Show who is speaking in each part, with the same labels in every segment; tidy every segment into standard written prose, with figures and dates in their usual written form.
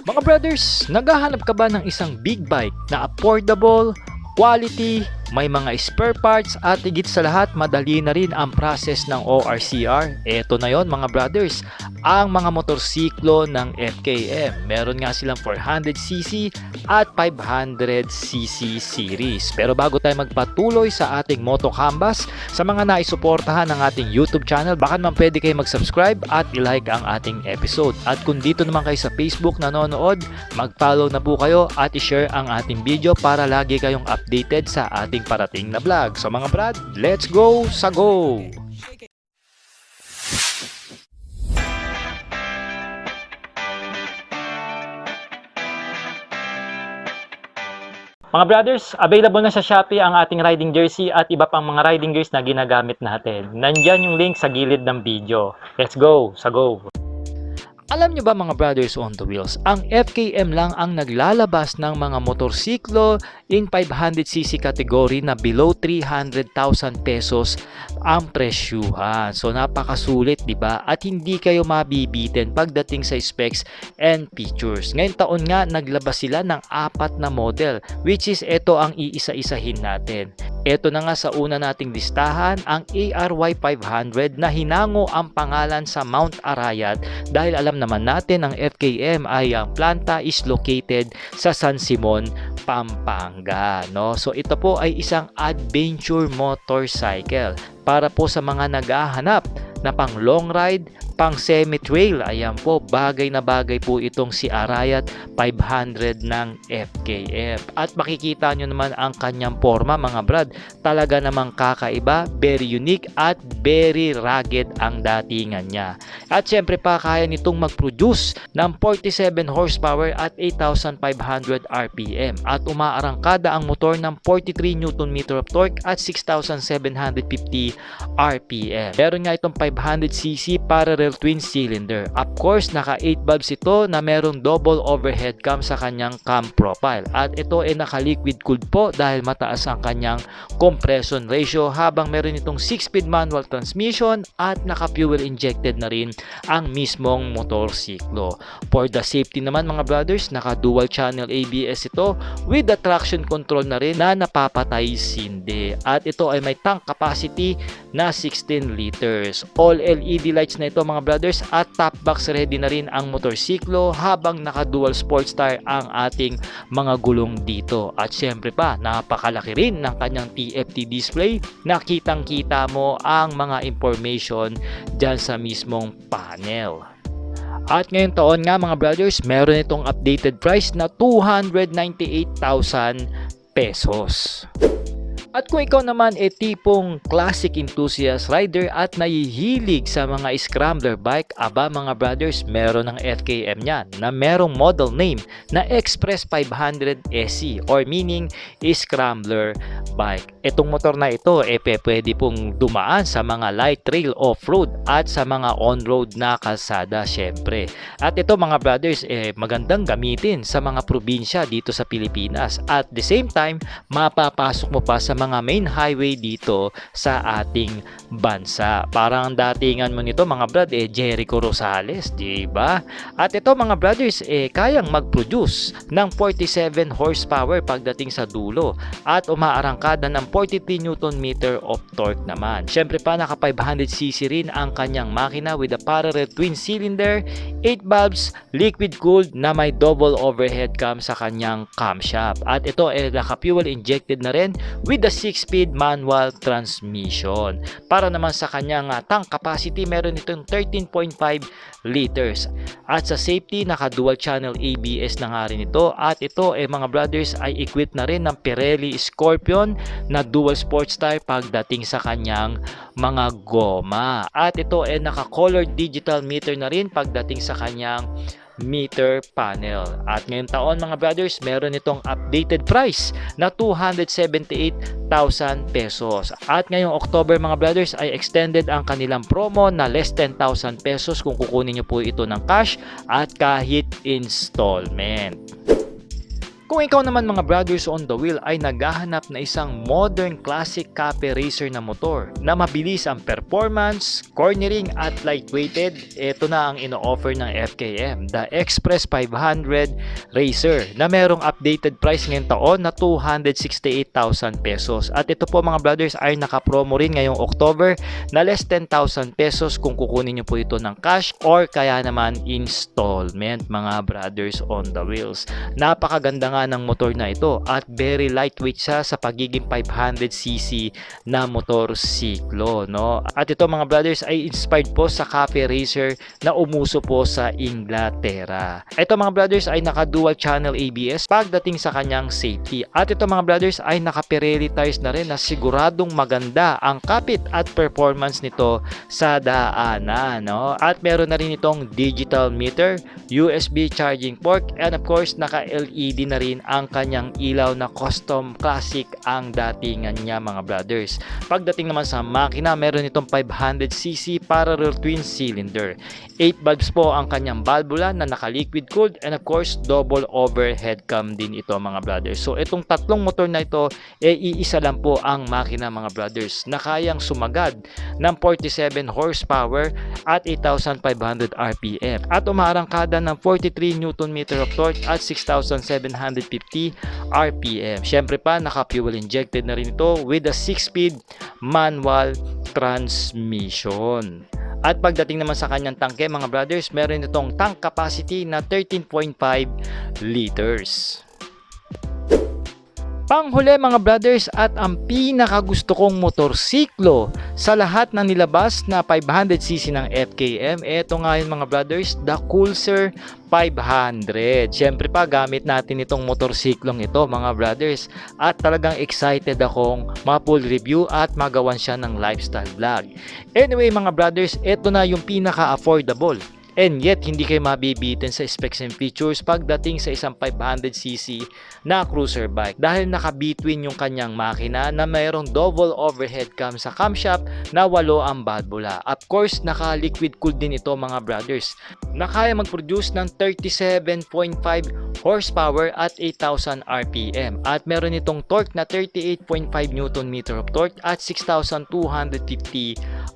Speaker 1: Mga brothers, naghahanap ka ba ng isang big bike na affordable, quality, may mga spare parts at higit sa lahat madali na rin ang process ng ORCR? Eto na yon mga brothers, ang mga motorsiklo ng FKM. Meron nga silang 400cc at 500cc series. Pero bago tayo magpatuloy sa ating Moto Canvas, sa mga naisuportahan ng ating YouTube channel, baka naman pwede kayo mag-subscribe at i-like ang ating episode. At kung dito naman kayo sa Facebook nanonood, mag-follow na po kayo at i-share ang ating video para lagi kayong updated sa ating parating na vlog. So mga brad, let's go sa go! Mga brothers, available na sa Shopee ang ating riding jersey at iba pang mga riding gears na ginagamit natin. Nandyan yung link sa gilid ng video. Let's go sa go! Alam nyo ba mga brothers on the wheels, ang FKM lang ang naglalabas ng mga motorsiklo in 500cc category na below 300,000 pesos ang presyuhan. So napakasulit, di ba? At hindi kayo mabibitin pagdating sa specs and features. Ngayong taon nga naglabas sila ng 4 na model, which is ito ang iisa-isahin natin. Ito na nga sa una nating listahan, ang ARY 500 na hinango ang pangalan sa Mount Arayat dahil alam naman natin ang FKM ay ang planta is located sa San Simon, Pampanga. No? So ito po ay isang adventure motorcycle para po sa mga naghahanap na pang long ride, pang semi-trail. Ayan po, bagay na bagay po itong si Arayat 500 ng FKM. At makikita nyo naman ang kanyang forma mga brad. Talaga namang kakaiba, very unique at very rugged ang datingan niya. At syempre pa kaya nitong mag-produce ng 47 horsepower at 8,500 RPM. At umaarangkada ang motor ng 43 Nm of torque at 6,750 RPM. Meron nga itong 500cc parallel twin cylinder. Of course, naka 8 valves ito na merong double overhead cam sa kanyang cam profile. At ito ay naka liquid cooled po dahil mataas ang kanyang compression ratio, habang meron itong 6-speed manual transmission at naka fuel injected na rin ang mismong motorsiklo. For the safety naman mga brothers, naka dual channel ABS ito with the traction control na rin na napapatay sindi. At ito ay may tank capacity na 16 liters. All LED lights na ito mga brothers at top box ready na rin ang motorsiklo, habang naka dual sports tire ang ating mga gulong dito. At syempre pa, napakalaki rin ng kanyang TFT display. Nakitang kita mo ang mga information dyan sa mismong panel. At ngayong taon nga mga brothers, meron itong updated price na 298,000 pesos. At kung ikaw naman ay tipong classic enthusiast rider at nahihilig sa mga scrambler bike, aba mga brothers, meron ng FKM niyan na merong model name na Express 500 SC or meaning scrambler bike. Itong motor na ito pwede pong dumaan sa mga light trail off-road at sa mga on-road na kalsada syempre. At ito mga brothers, magandang gamitin sa mga probinsya dito sa Pilipinas. At the same time, mapapasok mo pa sa mga main highway dito sa ating bansa. Parang datingan mo nito mga brad, Jericho Rosales, di ba? At ito mga brothers, kayang mag-produce ng 47 horsepower pagdating sa dulo at umaarangkada ng 43 Nm of torque naman. Syempre pa, naka 500cc rin ang kanyang makina with a parallel twin cylinder, 8 valves, liquid cooled na may double overhead cam sa kanyang camshaft. At ito naka fuel injected na rin with the 6-speed manual transmission. Para naman sa kanyang tank capacity, meron itong 13.5 liters. At sa safety, naka dual channel ABS na nga rin ito. At ito mga brothers ay equipped na rin ng Pirelli Scorpion na dual sports tire pagdating sa kanyang mga goma. At ito naka color digital meter na rin pagdating sa kanyang meter panel. At ngayong taon mga brothers, meron itong updated price na 278,000 pesos. At ngayong October mga brothers ay extended ang kanilang promo na less 10,000 pesos kung kukunin nyo po ito ng cash at kahit installment. Kung ikaw naman mga brothers on the wheel ay naghahanap na isang modern classic cafe racer na motor na mabilis ang performance, cornering at lightweighted, ito na ang ino-offer ng FKM, the Express 500 Racer na merong updated price ngayong taon na 268,000 pesos. At ito po mga brothers ay naka-promo rin ngayong October na less 10,000 pesos kung kukunin nyo po ito ng cash or kaya naman installment mga brothers on the wheels. Napakaganda nga ng motor na ito at very lightweight siya sa pagiging 500cc na motorsiklo, no? At ito mga brothers ay inspired po sa cafe racer na umuso po sa Inglaterra. Ito mga brothers ay naka dual channel ABS pagdating sa kanyang safety. At ito mga brothers ay naka Pirelli tires na rin na siguradong maganda ang kapit at performance nito sa daanan, no? At meron na rin itong digital meter, USB charging port, and of course naka LED na rin ang kanyang ilaw na custom classic ang datingan niya mga brothers. Pagdating naman sa makina, meron itong 500cc parallel twin cylinder. 8 valves po ang kanyang valvula na naka liquid cooled, and of course double overhead cam din ito mga brothers. So itong tatlong motor na ito iisa lang po ang makina mga brothers na kayang sumagad ng 47 horsepower at 8,500 RPM at umaarangkada ng 43 Nm of torque at 6,750 RPM. Syempre pa naka-fuel injected na rin ito with a 6-speed manual transmission. At pagdating naman sa kanyang tangke mga brothers, meron itong tank capacity na 13.5 liters. Panghuli mga brothers at ang pinakagusto kong motorsiklo sa lahat ng nilabas na 500cc ng FKM, eto nga yun mga brothers, the Pulsar 500. Siyempre pa gamit natin itong motorsiklong ito mga brothers at talagang excited akong ma-full review at magawan siya ng lifestyle vlog. Anyway mga brothers, eto na yung pinaka-affordable and yet hindi kayo mabibitin sa specs and features pagdating sa isang 500cc na cruiser bike dahil naka-between yung kanyang makina na mayroong double overhead cam sa camshaft na 8 ang valvula. Of course, naka-liquid cooled din ito mga brothers na kaya mag-produce ng 37.5 horsepower at 8,000 RPM at meron itong torque na 38.5 Nm of torque at 6,250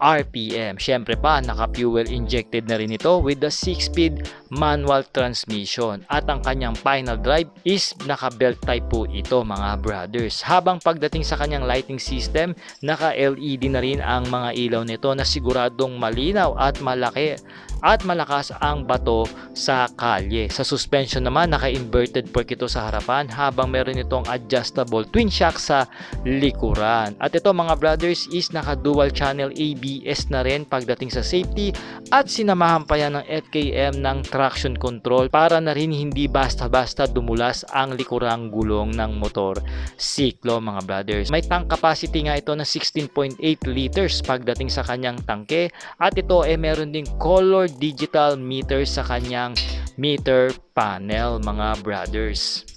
Speaker 1: RPM. Syempre pa, naka-fuel injected na rin ito with the 6-speed manual transmission at ang kanyang final drive is naka-belt type po ito mga brothers. Habang pagdating sa kanyang lighting system, naka-LED na rin ang mga ilaw nito na siguradong malinaw at malaki at malakas ang bato sa kalye. Sa suspension naman, naka-inverted fork ito sa harapan habang meron itong adjustable twin shock sa likuran. At ito mga brothers is naka-dual channel ABS na rin pagdating sa safety at sinamahan pa yan ng FKM ng traction control para na rin hindi basta-basta dumulas ang likurang gulong ng motor siklo mga brothers. May tank capacity nga ito na 16.8 liters pagdating sa kanyang tangke at ito meron ding color digital meter sa kanyang meter panel mga brothers.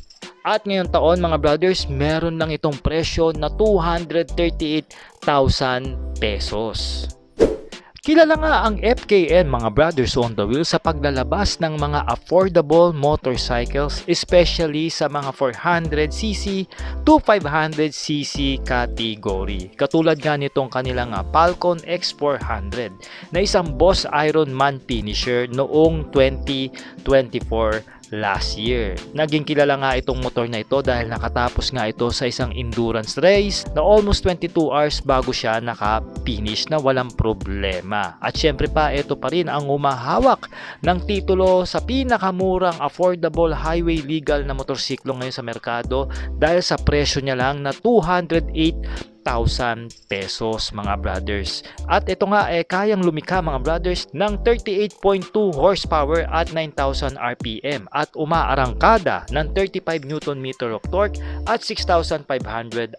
Speaker 1: At ngayong taon mga brothers, meron lang itong presyo na 238,000 pesos. Kilala nga ang FKM mga brothers on the wheel sa paglalabas ng mga affordable motorcycles, especially sa mga 400cc to 500cc category. Katulad nga nitong kanilang Falcon X400 na isang Boss Iron Man finisher noong 2024 last year. Naging kilala nga itong motor na ito dahil nakatapos nga ito sa isang endurance race na almost 22 hours bago siya naka-finish na walang problema. At syempre pa, ito pa rin ang humahawak ng titulo sa pinakamurang affordable highway legal na motorsiklo ngayon sa merkado dahil sa presyo niya lang na 208,000 pesos mga brothers. At ito nga kayang lumika mga brothers ng 38.2 horsepower at 9,000 RPM at umaarangkada ng 35 Nm of torque at 6,500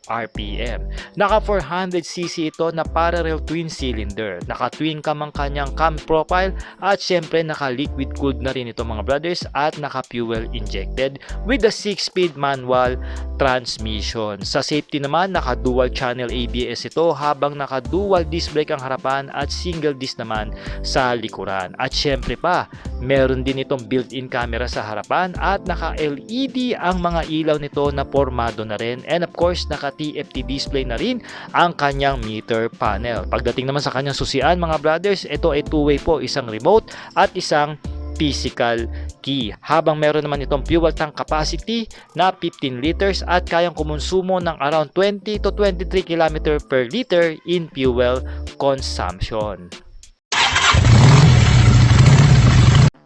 Speaker 1: RPM. Naka 400cc ito na parallel twin cylinder. Naka twin cam ang kanyang cam profile at syempre naka liquid cooled na rin ito mga brothers at naka fuel injected with a 6-speed manual transmission. Sa safety naman, naka dual channel panel ABS ito, habang naka dual disc brake ang harapan at single disc naman sa likuran. At syempre pa, meron din itong built-in camera sa harapan at naka LED ang mga ilaw nito na pormado na rin, and of course naka TFT display na rin ang kanyang meter panel. Pagdating naman sa kanyang susian mga brothers, ito ay two-way po, isang remote at isang physical key. Habang meron naman itong fuel tank capacity na 15 liters at kayang kumonsumo ng around 20 to 23 km per liter in fuel consumption.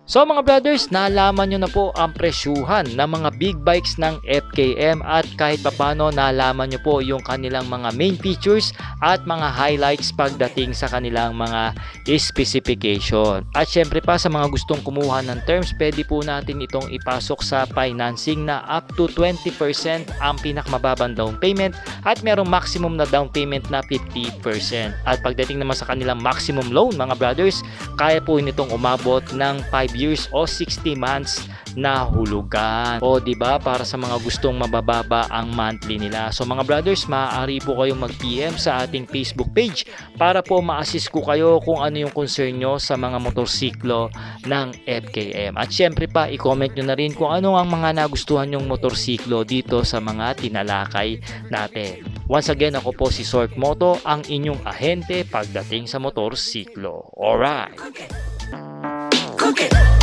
Speaker 1: So mga brothers, nalaman nyo na po ang presyuhan ng mga big bikes ng FKM at kahit papano nalaman nyo po yung kanilang mga main features at mga highlights pagdating sa kanilang mga specification. At syempre pa sa mga gustong kumuha ng terms, pwede po natin itong ipasok sa financing na up to 20% ang pinakamababang down payment at merong maximum na down payment na 50%. At pagdating naman sa kanilang maximum loan mga brothers, kaya po nitong umabot ng 5 years o 60 months na hulugan. O di ba, para sa mga gustong mabababa ang monthly nila. So mga brothers, maaari po kayong mag-PM sa ating Facebook page para po ma-assist ko kayo kung ano yung concern nyo sa mga motorsiklo ng FKM. At syempre pa, i-comment nyo na rin kung ano ang mga nagustuhan yung motorsiklo dito sa mga tinalakay natin. Once again, ako po si Sork Moto, ang inyong ahente pagdating sa motorsiklo. Alright!
Speaker 2: Okay.